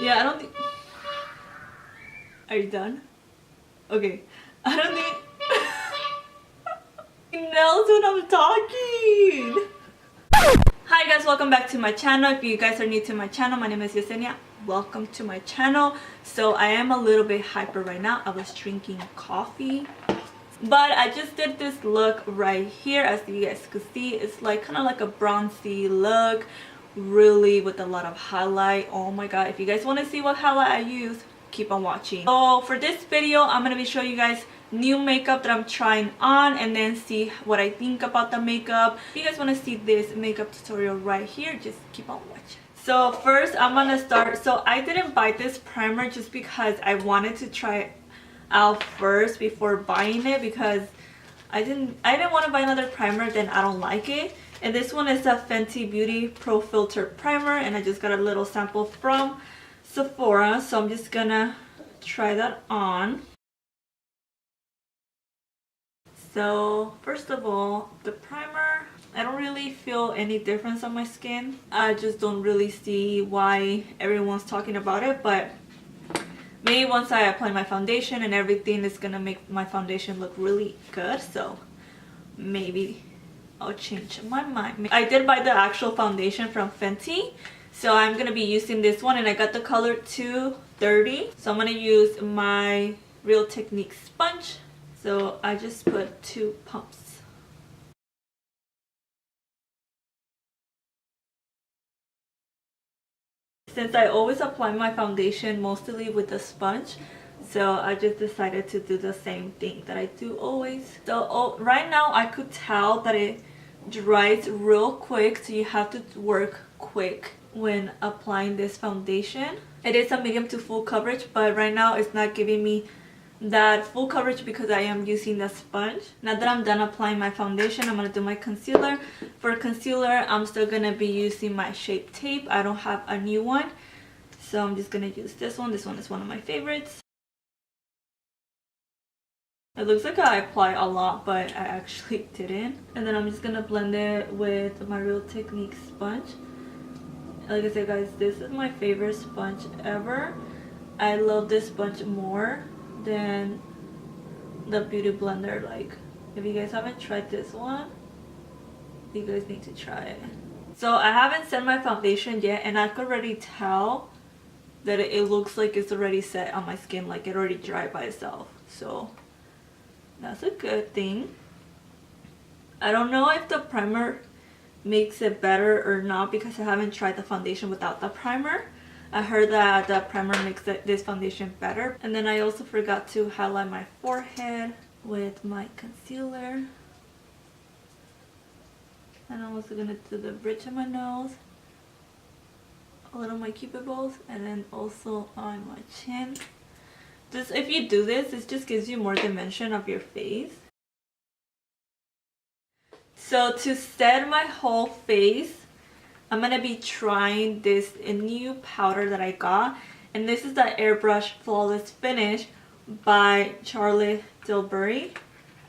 Yeah, I don't think... Are you done? Okay. I don't think... nails when I'm talking. Hi guys, welcome back to my channel. If you guys are new to my channel, my name is Yesenia. Welcome to my channel. So I am a little bit hyper right now. I was drinking coffee, but I just did this look right here. As you guys could see, it's like kind of like a bronzy look, really with a lot of highlight. Oh my god, if you guys want to see what highlight I use, keep on watching. So for this video, I'm going to be showing you guys new makeup that I'm trying on and then see what I think about the makeup. If you guys want to see this makeup tutorial right here, just keep on watching. So first I'm gonna start. So I didn't buy this primer just because I wanted to try it out first before buying it, because I didn't want to buy another primer then I don't like it. And this one is a Fenty Beauty Pro Filter primer, and I just got a little sample from Sephora, so I'm just gonna try that on. So first of all, the primer, I don't really feel any difference on my skin. I just don't really see why everyone's talking about it, but maybe once I apply my foundation and everything, it's gonna make my foundation look really good, so maybe I'll change my mind. I did buy the actual foundation from Fenty, so I'm gonna be using this one, and I got the color 230. So I'm gonna use my Real Technique sponge. So I just put 2 pumps. Since I always apply my foundation mostly with a sponge, so I just decided to do the same thing that I do always. So right now I could tell that it dries real quick, so you have to work quick when applying this foundation. It is a medium to full coverage, but right now it's not giving me that full coverage because I am using the sponge. Now that I'm done applying my foundation, I'm going to do my concealer. For concealer, I'm still going to be using my Shape tape. I don't have a new one, so I'm just going to use this one. This one is one of my favorites. It looks like I apply a lot, but I actually didn't. And then I'm just going to blend it with my Real Technique sponge. Like I said guys, this is my favorite sponge ever. I love this sponge more than the Beauty Blender. Like, if you guys haven't tried this one, you guys need to try it. So I haven't set my foundation yet, and I could already tell that it looks like it's already set on my skin, like it already dried by itself, so that's a good thing. I don't know if the primer makes it better or not, because I haven't tried the foundation without the primer. I heard that the primer makes this foundation better. And then I also forgot to highlight my forehead with my concealer. And I'm also going to do the bridge of my nose, a little of my cupids, and then also on my chin. Just, if you do this, it just gives you more dimension of your face. So to set my whole face, I'm going to be trying this new powder that I got, and this is the Airbrush Flawless Finish by Charlotte Tilbury.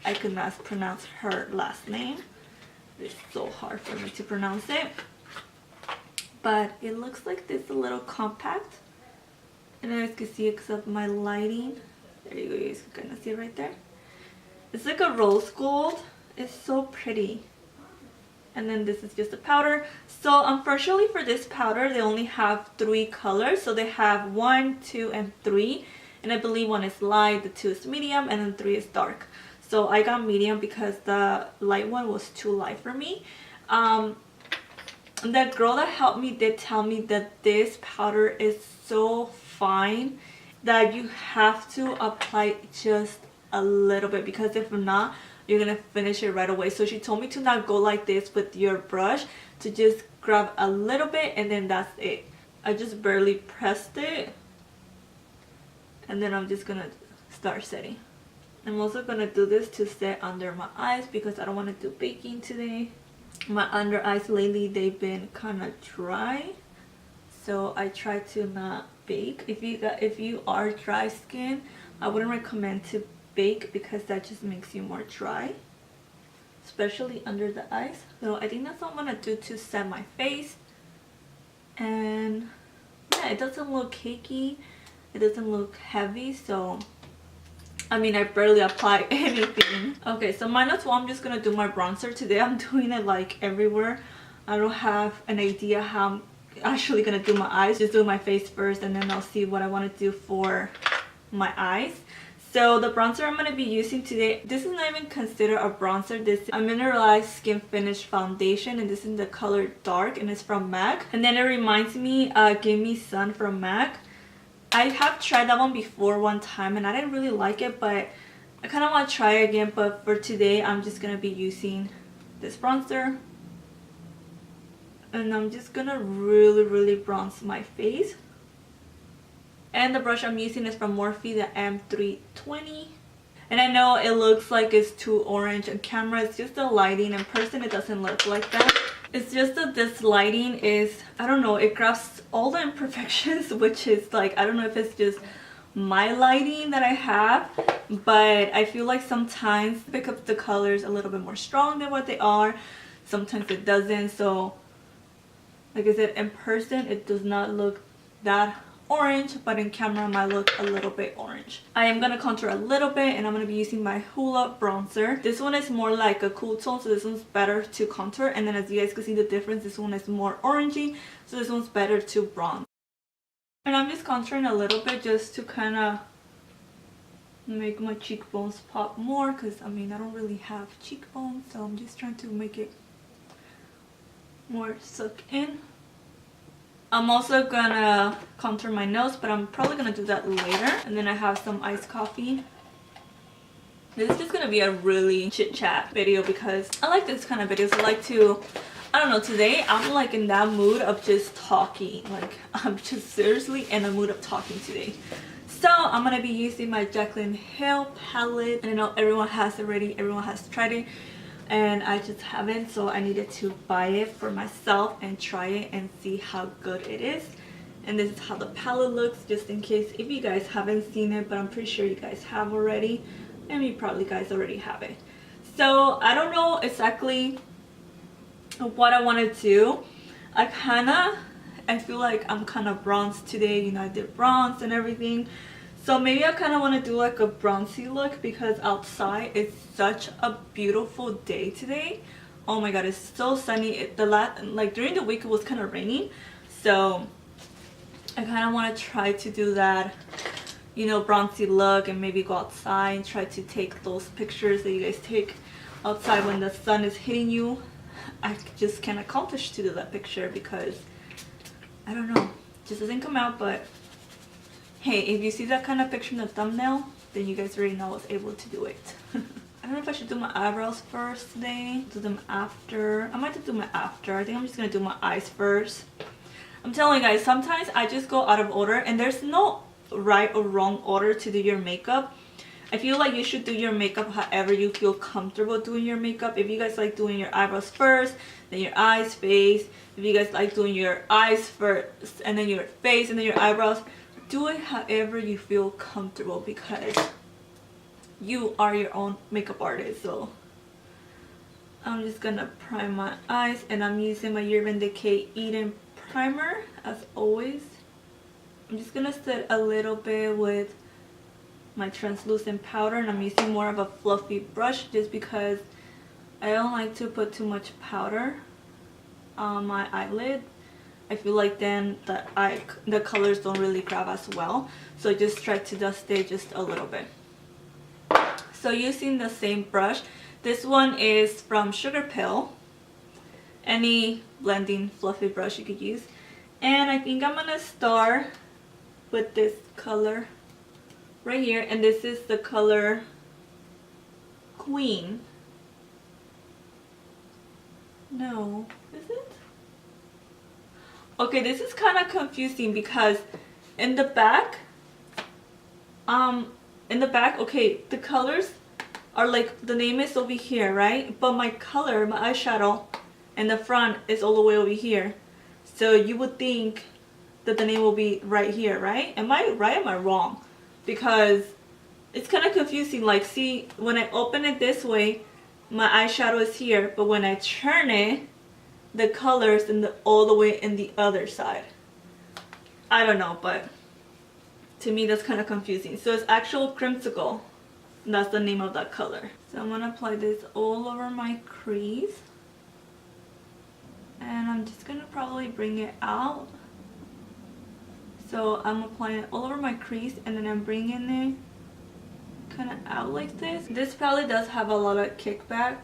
I could not pronounce her last name. It's so hard for me to pronounce it. But it looks like this, a little compact. And as you can see, because of my lighting, there you go, you guys can kind of see it right there. It's like a rose gold. It's so pretty. And then this is just a powder. So unfortunately for this powder, they only have 3 colors. So they have 1, 2, and 3. And I believe 1 is light, the 2 is medium, and then 3 is dark. So I got medium because the light one was too light for me. The girl that helped me did tell me that this powder is so fine that you have to apply just a little bit, because if not, you're gonna finish it right away. So she told me to not go like this with your brush, to just grab a little bit and then that's it. I just barely pressed it, and then I'm just gonna start setting. I'm also gonna do this to set under my eyes because I don't want to do baking today. My under eyes lately, they've been kind of dry, so I try to not bake. If you are dry skin, I wouldn't recommend to bake because that just makes you more dry, especially under the eyes. So I think that's what I'm gonna do to set my face. And yeah, yeah, it doesn't look cakey, it doesn't look heavy. So I mean, I barely apply anything. Okay, so -1, I'm just gonna do my bronzer today. I'm doing it like everywhere. I don't have an idea how I'm actually gonna do my eyes. Just do my face first, and then I'll see what I want to do for my eyes. So the bronzer I'm going to be using today, this is not even considered a bronzer. This is a mineralized skin finish foundation, and this is the color dark, and it's from MAC. And then it reminds me, Give Me Sun from MAC. I have tried that one before one time and I didn't really like it, but I kind of want to try it again. But for today, I'm just going to be using this bronzer. And I'm just going to really bronze my face. And the brush I'm using is from Morphe, the M320. And I know it looks like it's too orange on camera. It's just the lighting. In person, it doesn't look like that. It's just that this lighting is, I don't know, it grabs all the imperfections, which is like, I don't know if it's just my lighting that I have, but I feel like sometimes it picks up the colors a little bit more strong than what they are. Sometimes it doesn't. So like I said, in person it does not look that orange, but in camera it might look a little bit orange. I am gonna contour a little bit, and I'm gonna be using my Hoola bronzer. This one is more like a cool tone, so this one's better to contour. And then as you guys can see the difference, this one is more orangey, so this one's better to bronze. And I'm just contouring a little bit just to kind of make my cheekbones pop more, because I mean I don't really have cheekbones, so I'm just trying to make it more suck in. I'm also gonna contour my nose, but I'm probably gonna do that later. And then I have some iced coffee. This is just gonna be a really chit chat video because I like this kind of videos. I like to, I don't know, today I'm like in that mood of just talking. Like I'm just seriously in the mood of talking today. So I'm gonna be using my Jaclynhill palette. And I know everyone has already, everyone has tried it, and I just haven't, so I needed to buy it for myself and try it and see how good it is. And this is how the palette looks, just in case if you guys haven't seen it, but I'm pretty sure you guys have already, and you probably guys already have it. So I don't know exactly what I want to do. I feel like I'm kind of bronzed today, you know, I did bronze and everything. So maybe I kind of want to do like a bronzy look because outside it's such a beautiful day today. Oh my god, it's so sunny. Like during the week it was kind of raining. So I kind of want to try to do that, you know, bronzy look, and maybe go outside and try to take those pictures that you guys take outside when the sun is hitting you. I just can't accomplish to do that picture because I don't know, it just doesn't come out. But hey, if you see that kind of picture in the thumbnail, then you guys already know I was able to do it. I don't know if I should do my eyebrows first today, do them after. I might do my after. I think I'm just gonna do my eyes first. I'm telling you guys, sometimes I just go out of order, and there's no right or wrong order to do your makeup. I feel like you should do your makeup however you feel comfortable doing your makeup. If you guys like doing your eyebrows first, then your eyes, face. If you guys like doing your eyes first, and then your face, and then your eyebrows, do it however you feel comfortable because you are your own makeup artist. So I'm just gonna prime my eyes, and I'm using my Urban Decay Eden primer as always. I'm just gonna set a little bit with my translucent powder, and I'm using more of a fluffy brush just because I don't like to put too much powder on my eyelid. I feel like then the colors don't really grab as well, so I just try to dust it just a little bit. So using the same brush, this one is from Sugar Pill, any blending fluffy brush you could use. And I think I'm gonna start with this color right here, and this is the color Queen. No, is it? Okay, this is kind of confusing because in the back, okay, the colors are like, the name is over here, right? But my color, my eyeshadow in the front is all the way over here. So you would think that the name will be right here, right? Am I right or am I wrong? Because it's kind of confusing. Like, see, when I open it this way, my eyeshadow is here, but when I turn it, the colors all the way in the other side. I don't know, but to me that's kind of confusing. So it's actual creamsicle. That's the name of that color. So I'm gonna apply this all over my crease. And I'm just gonna probably bring it out. So I'm applying it all over my crease, and then I'm bringing it kind of out like this. This palette does have a lot of kickback,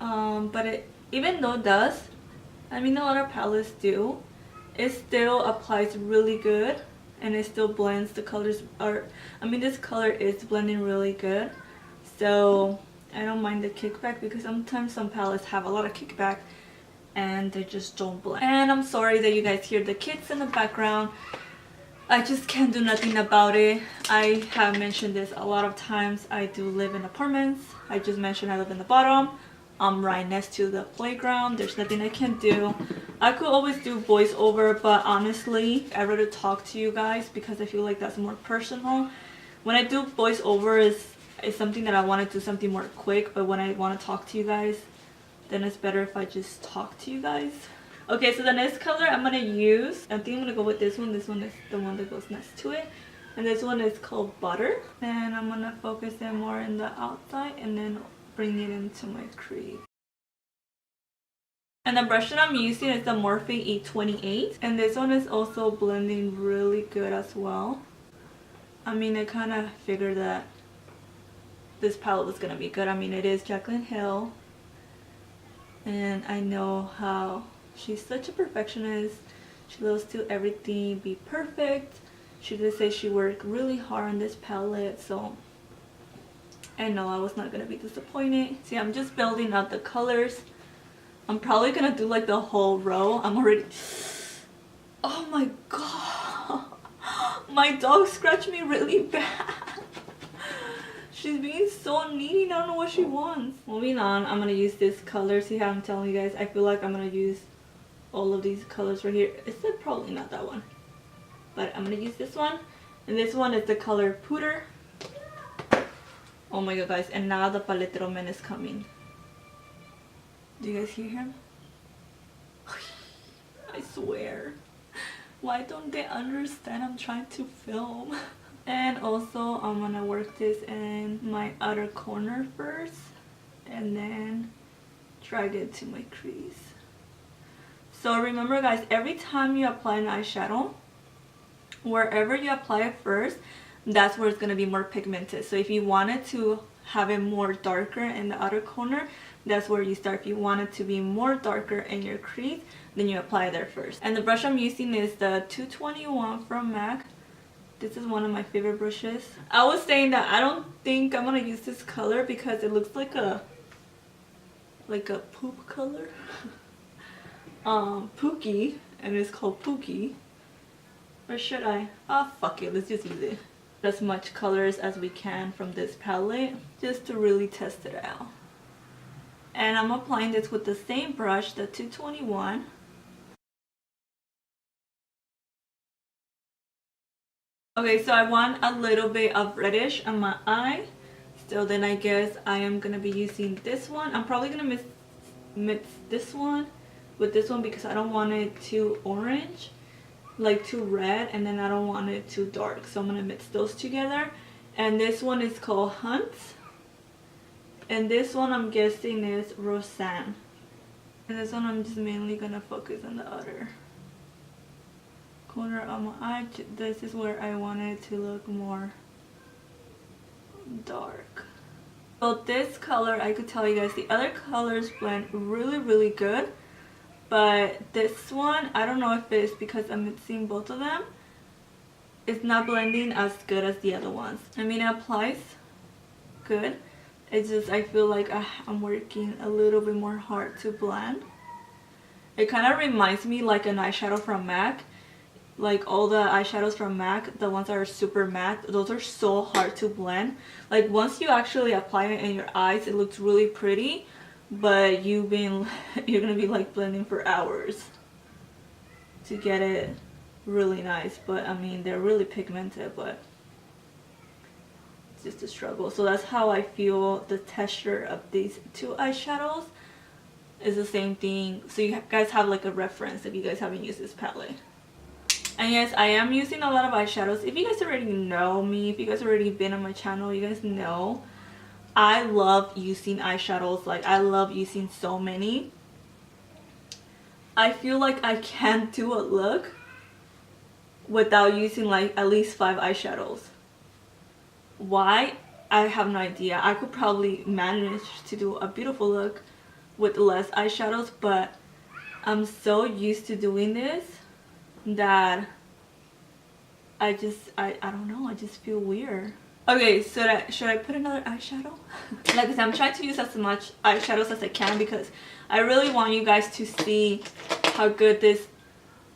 but even though it does, I mean a lot of palettes do, it still applies really good, and it still blends the colors. This color is blending really good, so I don't mind the kickback, because sometimes some palettes have a lot of kickback and they just don't blend. And I'm sorry that you guys hear the kids in the background. I just can't do nothing about it. I have mentioned this a lot of times. I do live in apartments. I just mentioned I live in the bottom. I'm right next to the playground. There's nothing I can do. I could always do voiceover, but honestly, I'd rather talk to you guys because I feel like that's more personal. When I do voiceover, it's something that I want to do something more quick, but when I want to talk to you guys, then it's better if I just talk to you guys. Okay, so the next color I'm going to use, I think I'm going to go with this one. This one is the one that goes next to it. And this one is called Butter. And I'm going to focus it more in the outside and then bring it into my crease. And the brush that I'm using is the Morphe E28. And this one is also blending really good as well. I mean, I kind of figured that this palette was going to be good. I mean, it is Jaclynhill. And I know how she's such a perfectionist. She loves to everything be perfect. She did say she worked really hard on this palette, so I know I was not gonna be disappointed. See, I'm just building out the colors. I'm probably gonna do like the whole row. I'm already, oh my god, my dog scratched me really bad. She's being so needy. I don't know what she wants. Moving on, I'm gonna use this color. See how I'm telling you guys, I feel like I'm gonna use all of these colors right here. It's probably not that one, but I'm gonna use this one. And this one is the color Pooter. Oh my god, guys. And now the paletero man is coming. Do you guys hear him? I swear. Why don't they understand I'm trying to film? And also I'm gonna work this in my outer corner first and then drag it to my crease. So remember guys, every time you apply an eyeshadow, wherever you apply it first, that's where it's gonna be more pigmented. So if you wanted to have it more darker in the outer corner, that's where you start. If you want it to be more darker in your crease, then you apply it there first. And the brush I'm using is the 221 from MAC. This is one of my favorite brushes. I was saying that I don't think I'm gonna use this color because it looks like a poop color. Pookie, and it's called Pookie. Or should I? Oh, fuck it, let's just use it. As much colors as we can from this palette just to really test it out. And I'm applying this with the same brush, the 221. Okay, so I want a little bit of reddish on my eye. So then I guess I am going to be using this one. I'm probably going to mix this one with this one because I don't want it too orange, like too red, and then I don't want it too dark. So I'm going to mix those together. And this one is called Hunt. And this one I'm guessing is Roseanne. And this one I'm just mainly going to focus on the outer corner of my eye. This is where I want it to look more dark. So this color, I could tell you guys, the other colors blend really good, but this one, I don't know if it's because I'm mixing both of them, it's not blending as good as the other ones. I mean, it applies good, it's just I feel like I'm working a little bit more hard to blend. It kind of reminds me like an eyeshadow from MAC. Like all the eyeshadows from MAC, the ones that are super matte, those are so hard to blend. Like once you actually apply it in your eyes, it looks really pretty, but you're gonna be like blending for hours to get it really nice. But I mean, they're really pigmented, but it's just a struggle. So that's how I feel the texture of these two eyeshadows is the same thing. So you guys have like a reference if you guys haven't used this palette. And yes, I am using a lot of eyeshadows. If you guys already know me, if you guys already been on my channel, you guys know I love using eyeshadows. Like, I love using so many. I feel like I can't do a look without using like at least 5 eyeshadows. Why? I have no idea. I could probably manage to do a beautiful look with less eyeshadows, but I'm so used to doing this that I don't know, I just feel weird. Okay, so should I put another eyeshadow? Like I said, I'm trying to use as much eyeshadows as I can because I really want you guys to see how good this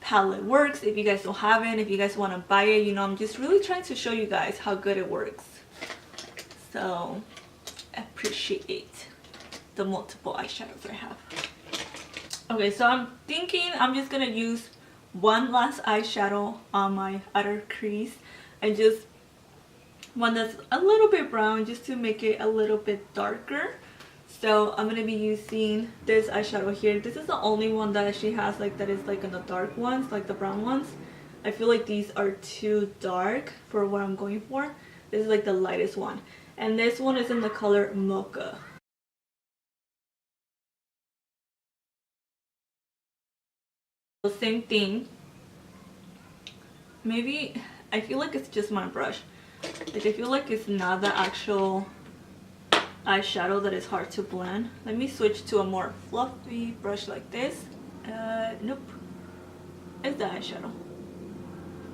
palette works. If you guys don't have it, if you guys want to buy it, you know, I'm just really trying to show you guys how good it works. So appreciate the multiple eyeshadows I have. Okay, so I'm thinking I'm just gonna use one last eyeshadow on my outer crease and just one that's a little bit brown just to make it a little bit darker. So I'm gonna be using this eyeshadow here. This is the only one that she has like that is like in the dark ones, like the brown ones. I feel like these are too dark for what I'm going for. This is like the lightest one, and this one is in the color Mocha. The same thing. Maybe I feel like it's just my brush. Like, I feel like it's not the actual eyeshadow that is hard to blend. Let me switch to a more fluffy brush like this. Nope, it's the eyeshadow.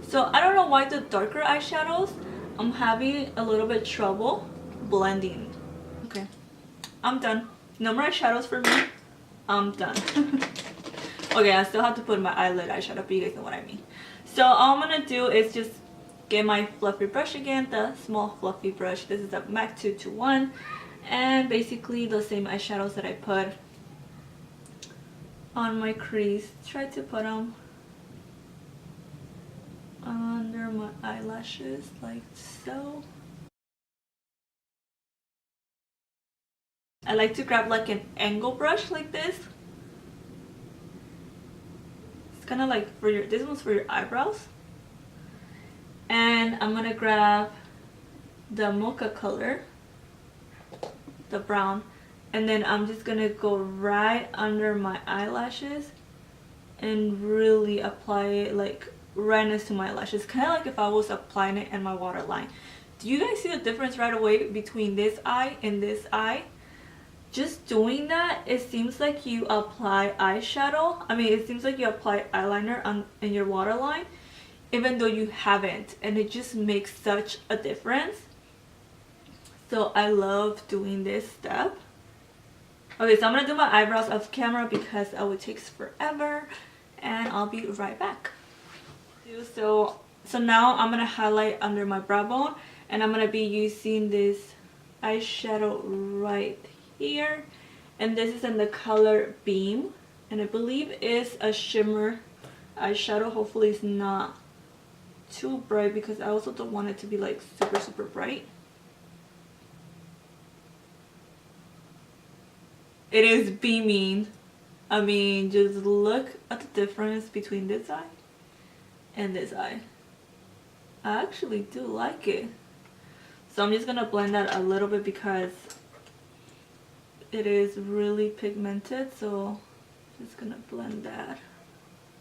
So I don't know why the darker eyeshadows I'm having a little bit trouble blending. Okay, I'm done. No more eyeshadows for me. I'm done. Okay, I still have to put my eyelid eyeshadow, but you guys know what I mean. So all I'm gonna do is just get my fluffy brush again, the small fluffy brush. This is a MAC 221, and basically the same eyeshadows that I put on my crease. Try to put them under my eyelashes like so. I like to grab like an angle brush like this. It's kind of like for your, this one's for your eyebrows. And I'm gonna grab the mocha color, the brown, and then I'm just gonna go right under my eyelashes and really apply it like right next to my lashes, kind of like if I was applying it in my waterline. Do you guys see the difference right away between this eye and this eye? Just doing that, it seems like you apply eyeshadow. I mean, it seems like you apply eyeliner in your waterline, even though you haven't, and it just makes such a difference. So I love doing this step. Okay, so I'm gonna do my eyebrows off camera because it would take forever, and I'll be right back. So now I'm gonna highlight under my brow bone, and I'm gonna be using this eyeshadow right here, and this is in the color Beam, and I believe it's a shimmer eyeshadow. Hopefully it's not too bright because I also don't want it to be like super bright. It is beaming. I mean, just look at the difference between this eye and this eye. I actually do like it. So I'm just gonna blend that a little bit because it is really pigmented, so I'm just gonna blend that.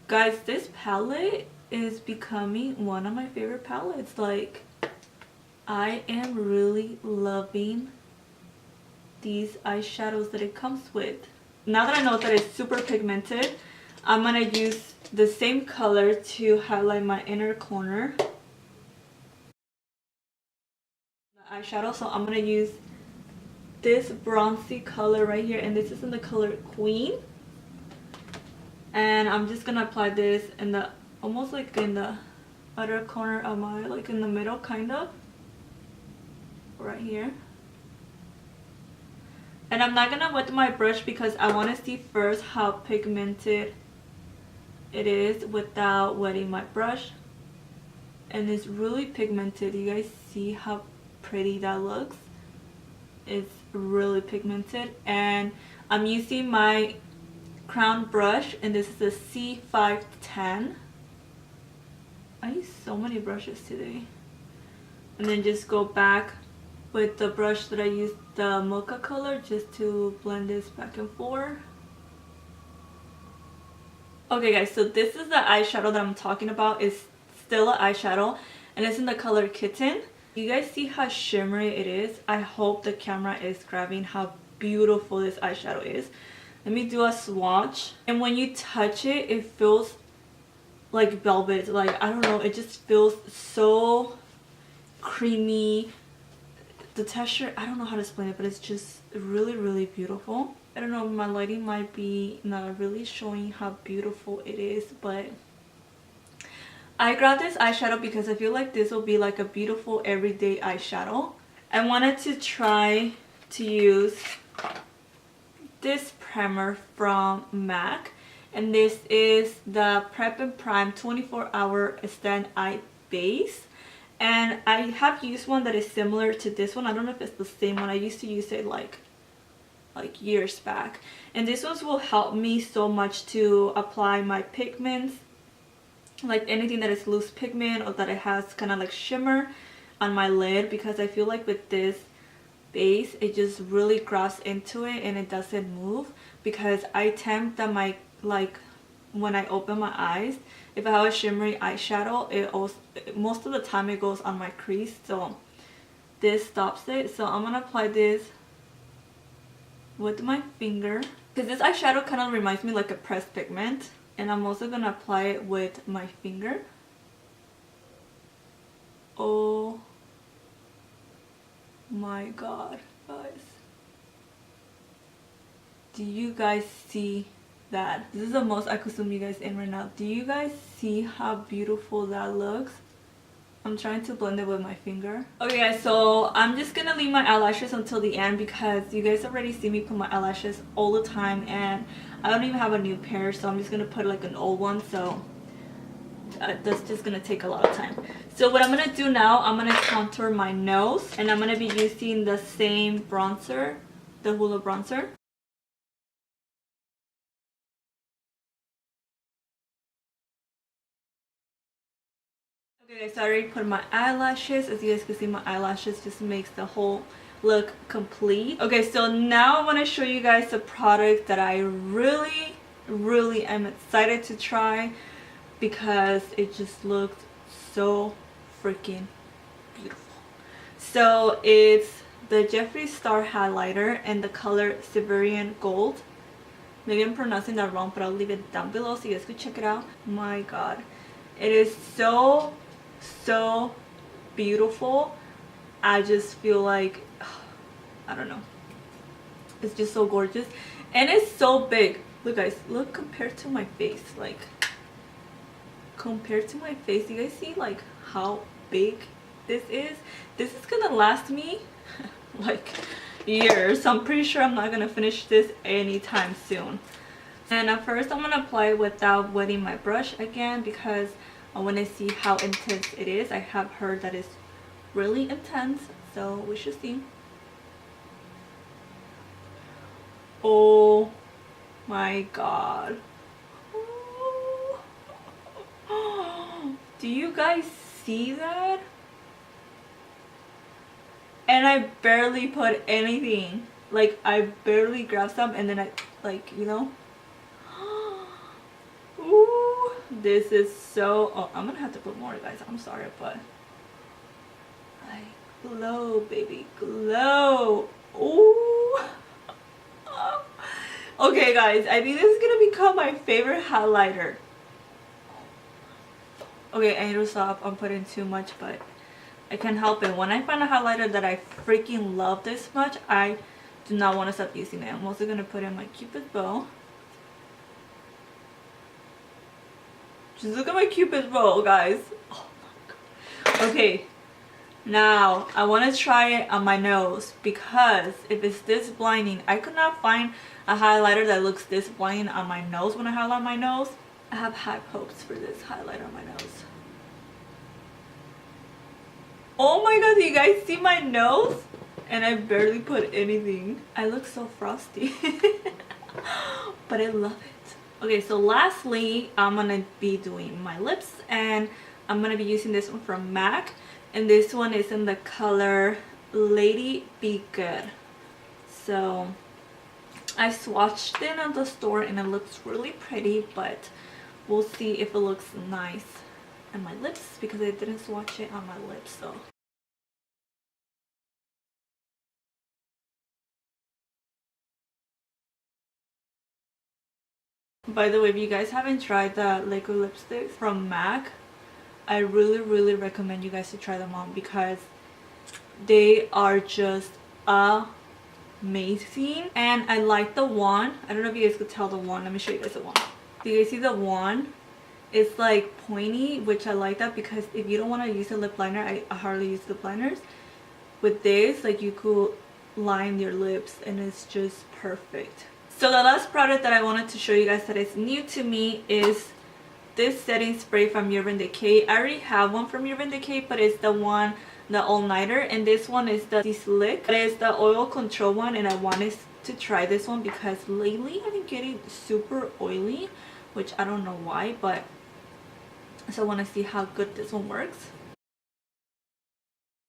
Guys, this palette is becoming one of my favorite palettes. Like, I am really loving these eyeshadows that it comes with. Now that I know that it's super pigmented, I'm gonna use the same color to highlight my inner corner. The eyeshadow, so I'm gonna use this bronzy color right here, and this is in the color Queen. And I'm just gonna apply this in the, almost like in the outer corner of my, like in the middle kind of, right here. And I'm not gonna wet my brush because I want to see first how pigmented it is without wetting my brush. And it's really pigmented. You guys see how pretty that looks? It's really pigmented. And I'm using my crown brush, and this is a C510. I use so many brushes today. And then just go back with the brush that I used, the mocha color, just to blend this back and forth. Okay guys, so this is the eyeshadow that I'm talking about. It's Stila eyeshadow and it's in the color Kitten. You guys see how shimmery it is? I hope the camera is grabbing how beautiful this eyeshadow is. Let me do a swatch. And when you touch it, it feels like velvet. Like, I don't know, it just feels so creamy. The texture, I don't know how to explain it, but it's just really, really beautiful. I don't know, my lighting might be not really showing how beautiful it is, but I grabbed this eyeshadow because I feel like this will be like a beautiful everyday eyeshadow. I wanted to try to use this primer from MAC, and this is the Prep and Prime 24-hour Stand Eye Base. And I have used one that is similar to this one. I don't know if it's the same one. I used to use it like years back. And this one will help me so much to apply my pigments, like anything that is loose pigment or that it has kind of like shimmer on my lid, because I feel like with this base it just really grabs into it and it doesn't move. Because I tend that my, like, when I open my eyes, if I have a shimmery eyeshadow, it also, most of the time it goes on my crease, so this stops it. So I'm gonna apply this with my finger because this eyeshadow kind of reminds me like a pressed pigment, and I'm also gonna apply it with my finger. Oh my god, guys, do you guys see that? This is the most I could zoom you guys in right now. Do you guys see how beautiful that looks? I'm trying to blend it with my finger. Okay guys, so I'm just gonna leave my eyelashes until the end because you guys already see me put my eyelashes all the time and I don't even have a new pair, so I'm just gonna put like an old one, so that's just gonna take a lot of time. So what I'm gonna do now, I'm gonna contour my nose and I'm gonna be using the same bronzer, the Hoola bronzer. Okay guys, so I already put my eyelashes. As you guys can see, my eyelashes just makes the whole look complete. Okay, so now I want to show you guys the product that I really am excited to try because it just looked so freaking beautiful. So it's the Jeffree Star highlighter in the color Siberian Gold. Maybe I'm pronouncing that wrong, but I'll leave it down below so you guys can check it out. My god, it is so beautiful. I just feel like, I don't know, it's just so gorgeous and it's so big. Look guys, look compared to my face, like compared to my face, you guys see like how big this is? This is gonna last me like years, so I'm pretty sure I'm not gonna finish this anytime soon. And at first I'm gonna apply it without wetting my brush again because I want to see how intense it is. I have heard that it's really intense, so we should see. Oh my god. Do you guys see that? And I barely put anything. Like, I barely grabbed some and then I, like, you know. Ooh, this is so, oh, I'm gonna have to put more, guys, I'm sorry, but like, glow baby, glow. Ooh. Okay guys, I think this is gonna become my favorite highlighter. Okay, I need to stop, I'm putting too much, but I can't help it. When I find a highlighter that I freaking love this much, I do not want to stop using it. I'm also gonna put in my Cupid's bow. Just look at my Cupid's bow, guys. Oh my god. Okay, now I want to try it on my nose because if it's this blinding, I could not find a highlighter that looks this blinding on my nose when I highlight my nose. I have high hopes for this highlighter on my nose. Oh my god, do you guys see my nose? And I barely put anything. I look so frosty. But I love it. Okay, so lastly, I'm gonna be doing my lips, and I'm gonna be using this one from MAC, and this one is in the color Lady Be Good. So I swatched it at the store and it looks really pretty, but we'll see if it looks nice on my lips because I didn't swatch it on my lips. So by the way, if you guys haven't tried the liquid lipsticks from MAC, I really recommend you guys to try them on because they are just amazing. And I like the wand. I don't know if you guys could tell the wand. Let me show you guys the wand. Do you guys see the wand? It's like pointy, which I like that because if you don't want to use a lip liner, I hardly use lip liners. With this, like, you could line your lips and it's just perfect. So the last product that I wanted to show you guys that is new to me is this setting spray from Urban Decay. I already have one from Urban Decay, but it's the one, the all-nighter, and this one is the De-slick. It is the oil control one, and I wanted to try this one because lately I've been getting super oily, which I don't know why, but so I want to see how good this one works.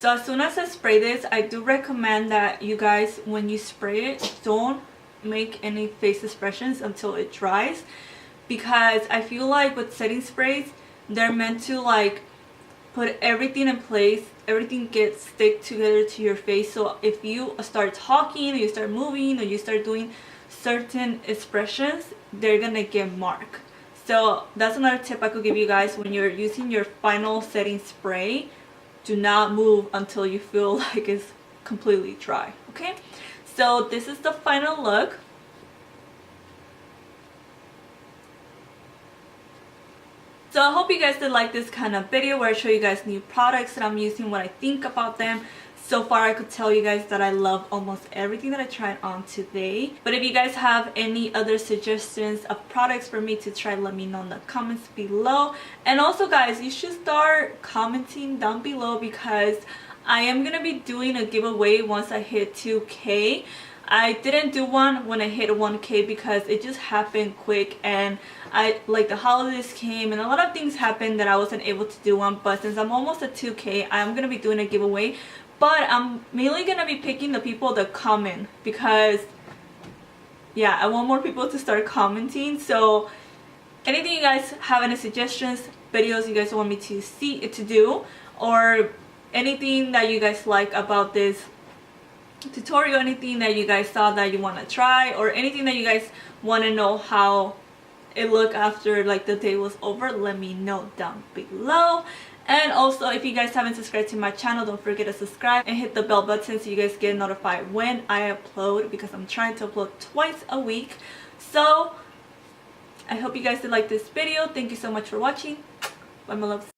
So as soon as I spray this, I do recommend that you guys, when you spray it, don't make any face expressions until it dries, because I feel like with setting sprays, they're meant to like put everything in place, everything gets stick together to your face. So if you start talking or you start moving or you start doing certain expressions, they're gonna get marked. So that's another tip I could give you guys when you're using your final setting spray. Do not move until you feel like it's completely dry. Okay, so this is the final look. So I hope you guys did like this kind of video where I show you guys new products that I'm using, what I think about them. So far I could tell you guys that I love almost everything that I tried on today. But if you guys have any other suggestions of products for me to try, let me know in the comments below. And also guys, you should start commenting down below because I am going to be doing a giveaway once I hit 2K. I didn't do one when I hit 1K because it just happened quick, and the holidays came and a lot of things happened that I wasn't able to do one. But since I'm almost at 2K, I'm going to be doing a giveaway. But I'm mainly going to be picking the people that comment because, yeah, I want more people to start commenting. So anything you guys have, any suggestions, videos you guys want me to do, or anything that you guys like about this tutorial, anything that you guys saw that you want to try, or anything that you guys want to know how it looked after like the day was over, let me know down below. And also, if you guys haven't subscribed to my channel, don't forget to subscribe and hit the bell button so you guys get notified when I upload, because I'm trying to upload twice a week. So I hope you guys did like this video. Thank you so much for watching. Bye my loves.